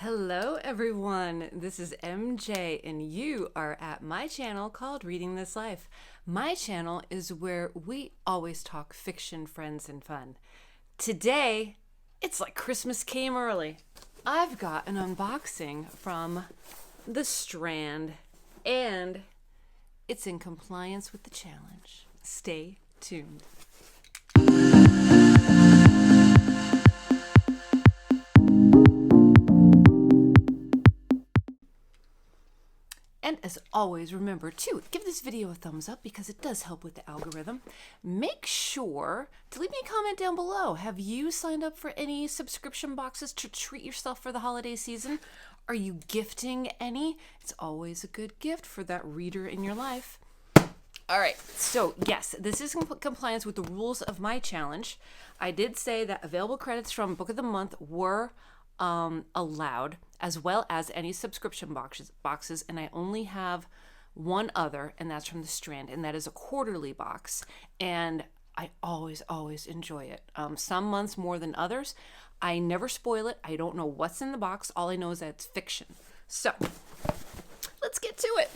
Hello everyone, this is MJ and you are at my channel called Reading This Life. My channel is where we always talk fiction, friends, and fun. Today, it's like Christmas came early. I've got an unboxing from the Strand and it's in compliance with the challenge. Stay tuned. And as always, remember to give this video a thumbs up because it does help with the algorithm. Make sure to leave me a comment down below. Have you signed up for any subscription boxes to treat yourself for the holiday season? Are you gifting any? It's always a good gift for that reader in your life. All right, so yes, this is in compliance with the rules of my challenge. I did say that available credits from Book of the Month were allowed, as well as any subscription boxes, and I only have one other, and that's from the Strand, and that is a quarterly box, and I always enjoy it. Some months more than others. I never spoil it. I don't know what's in the box. All I know is that it's fiction. So let's get to it.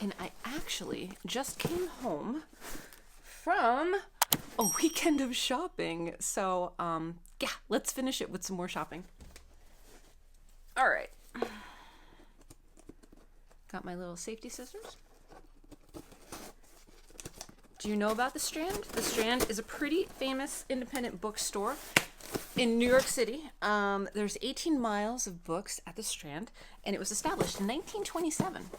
And I actually just came home from a weekend of shopping. So yeah, let's finish it with some more shopping. All right. Got my little safety scissors. Do you know about the Strand? The Strand is a pretty famous independent bookstore in New York City. There's 18 miles of books at the Strand, and it was established in 1927,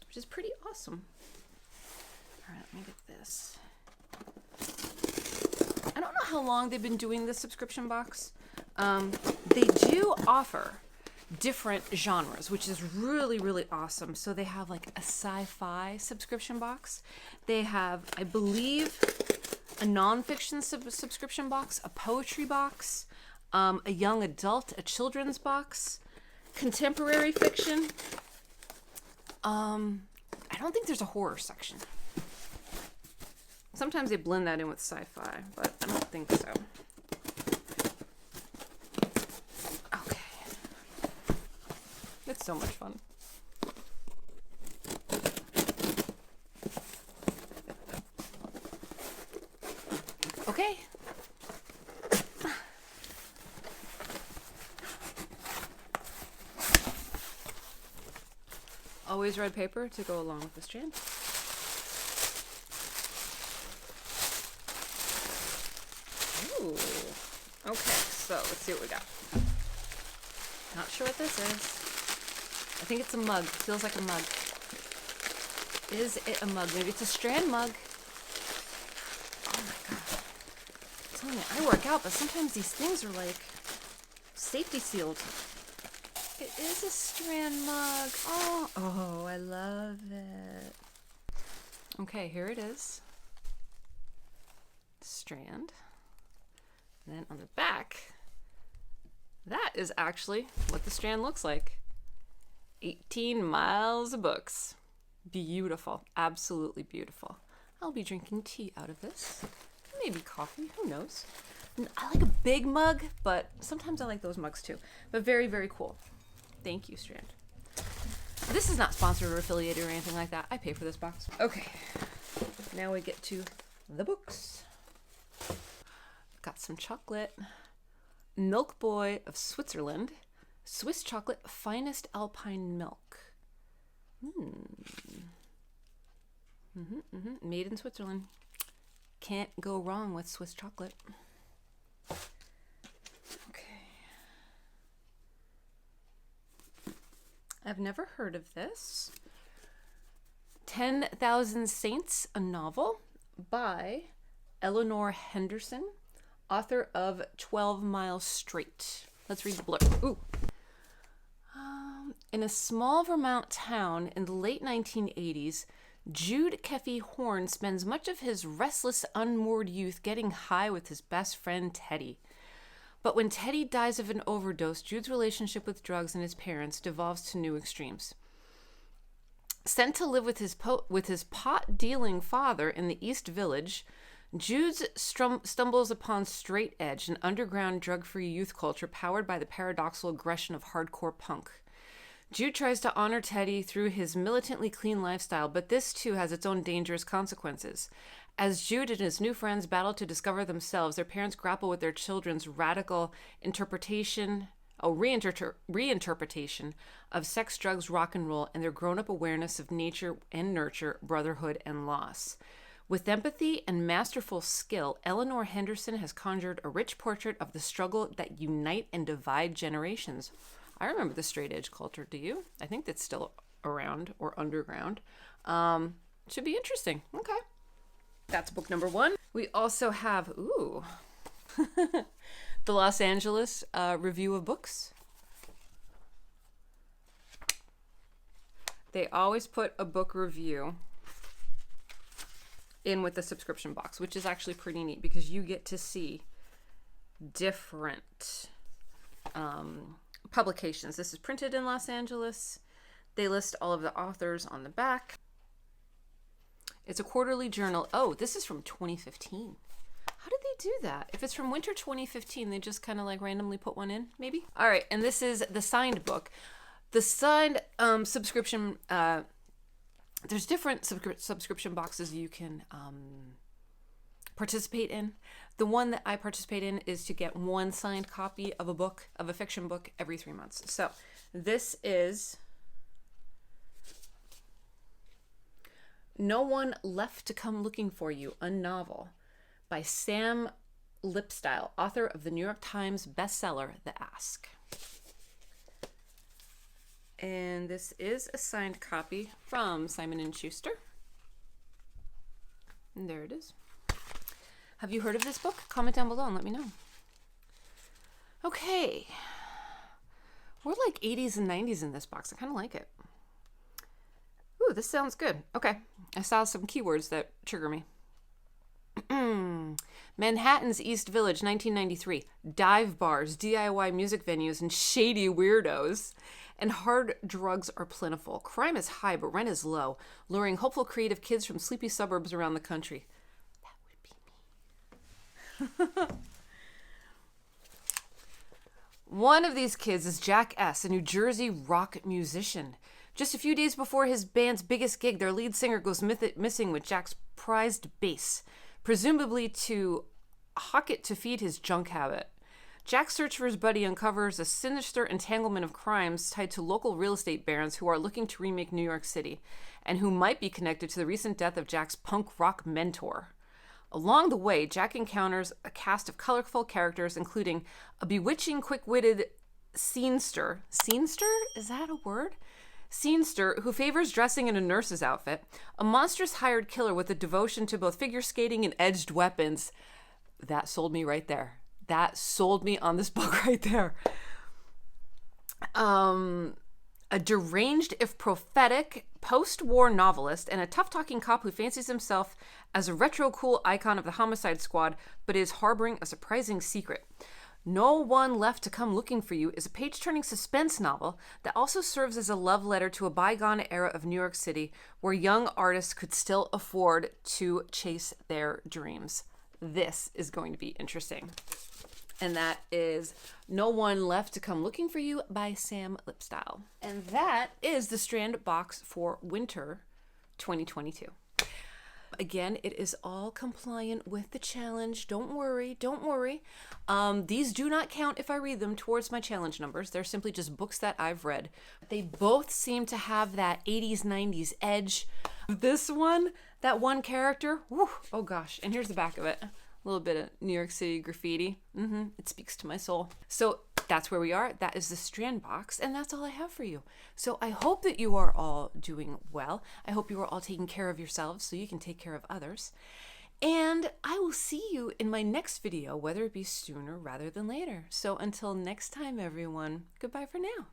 which is pretty awesome. All right, let me get this. I don't know how long they've been doing this subscription box. They do offer different genres, which is really awesome. So they have like a sci-fi subscription box. They have, I believe, a nonfiction subscription box, a poetry box, a young adult, a children's box, contemporary fiction. I don't think there's a horror section. Sometimes they blend that in with sci-fi, but I don't think so. Okay. It's so much fun. Okay. Always red paper to go along with the Strand. Ooh. Okay, so let's see what we got. Not sure what this is. I think it's a mug. It feels like a mug. Is it a mug? Maybe it's a Strand mug. Oh my god. I'm telling you, I work out, but sometimes these things are like safety sealed. It is a Strand mug. Oh, I love it. Okay, here it is. Strand. And then on the back, that is actually what the Strand looks like. 18 miles of books. Beautiful. Absolutely beautiful. I'll be drinking tea out of this. Maybe coffee. Who knows? I like a big mug, but sometimes I like those mugs too. But very cool. Thank you, Strand. This is not sponsored or affiliated or anything like that. I pay for this box. Okay. Now we get to the books. Got some chocolate. Milk Boy of Switzerland. Swiss chocolate, finest alpine milk. Made in Switzerland. Can't go wrong with Swiss chocolate. Okay. I've never heard of this. 10,000 Saints, a novel by Eleanor Henderson, author of 12 Miles Straight. Let's read the blurb. Ooh. In a small Vermont town in the late 1980s, Jude Keffy Horn spends much of his restless, unmoored youth getting high with his best friend Teddy. But when Teddy dies of an overdose, Jude's relationship with drugs and his parents devolves to new extremes. Sent to live with his pot-dealing father in the East Village, Jude stumbles upon Straight Edge, an underground drug-free youth culture powered by the paradoxical aggression of hardcore punk. Jude tries to honor Teddy through his militantly clean lifestyle, but this too has its own dangerous consequences. As Jude and his new friends battle to discover themselves, their parents grapple with their children's radical reinterpretation of sex, drugs, rock and roll, and their grown-up awareness of nature and nurture, brotherhood, and loss. With empathy and masterful skill, Eleanor Henderson has conjured a rich portrait of the struggle that unite and divide generations. I remember the straight edge culture. Do you? I think that's still around or underground. Should be interesting. Okay. That's book number 1. We also have, the Los Angeles Review of Books. They always put a book review in with the subscription box, which is actually pretty neat because you get to see different publications. This is printed in Los Angeles. They list all of the authors on the back. It's a quarterly journal. Oh, this is from 2015. How did they do that? If it's from winter 2015, they just kind of like randomly put one in, maybe? All right, and this is the signed book. The signed subscription, there's different subscription boxes you can participate in. The one that I participate in is to get one signed copy of a book, of a fiction book, every 3 months. So this is No One Left to Come Looking for You, a novel by Sam Lipstyle, author of the New York Times bestseller, The Ask. And this is a signed copy from Simon & Schuster. And there it is. Have you heard of this book? Comment down below and let me know. Okay. We're like 80s and 90s in this box. I kind of like it. Ooh, this sounds good. Okay. I saw some keywords that trigger me. Manhattan's East Village, 1993. Dive bars, DIY music venues, and shady weirdos. And hard drugs are plentiful. Crime is high, but rent is low, luring hopeful creative kids from sleepy suburbs around the country. That would be me. One of these kids is Jack S., a New Jersey rock musician. Just a few days before his band's biggest gig, their lead singer goes missing with Jack's prized bass, presumably to hawk it to feed his junk habit. Jack's search for his buddy uncovers a sinister entanglement of crimes tied to local real estate barons who are looking to remake New York City, and who might be connected to the recent death of Jack's punk rock mentor. Along the way, Jack encounters a cast of colorful characters, including a bewitching, quick-witted scenester. Scenester? Is that a word? Scenester, who favors dressing in a nurse's outfit, a monstrous hired killer with a devotion to both figure skating and edged weapons. That sold me right there. That sold me on this book right there. A deranged, if prophetic, post-war novelist and a tough-talking cop who fancies himself as a retro-cool icon of the Homicide Squad, but is harboring a surprising secret. No One Left to Come Looking for You is a page-turning suspense novel that also serves as a love letter to a bygone era of New York City where young artists could still afford to chase their dreams. This is going to be interesting. And that is No One Left to Come Looking for You by Sam Lipstyle. And that is the Strand box for winter 2022. Again, it is all compliant with the challenge. Don't worry, don't worry. These do not count if I read them towards my challenge numbers. They're simply just books that I've read. They both seem to have that 80s, 90s edge. This one, that one character, whew, oh gosh. And here's the back of it. A little bit of New York City graffiti. It speaks to my soul. So that's where we are. That is the Strand box, and that's all I have for you. So I hope that you are all doing well. I hope you are all taking care of yourselves so you can take care of others. And I will see you in my next video, whether it be sooner rather than later. So until next time, everyone, goodbye for now.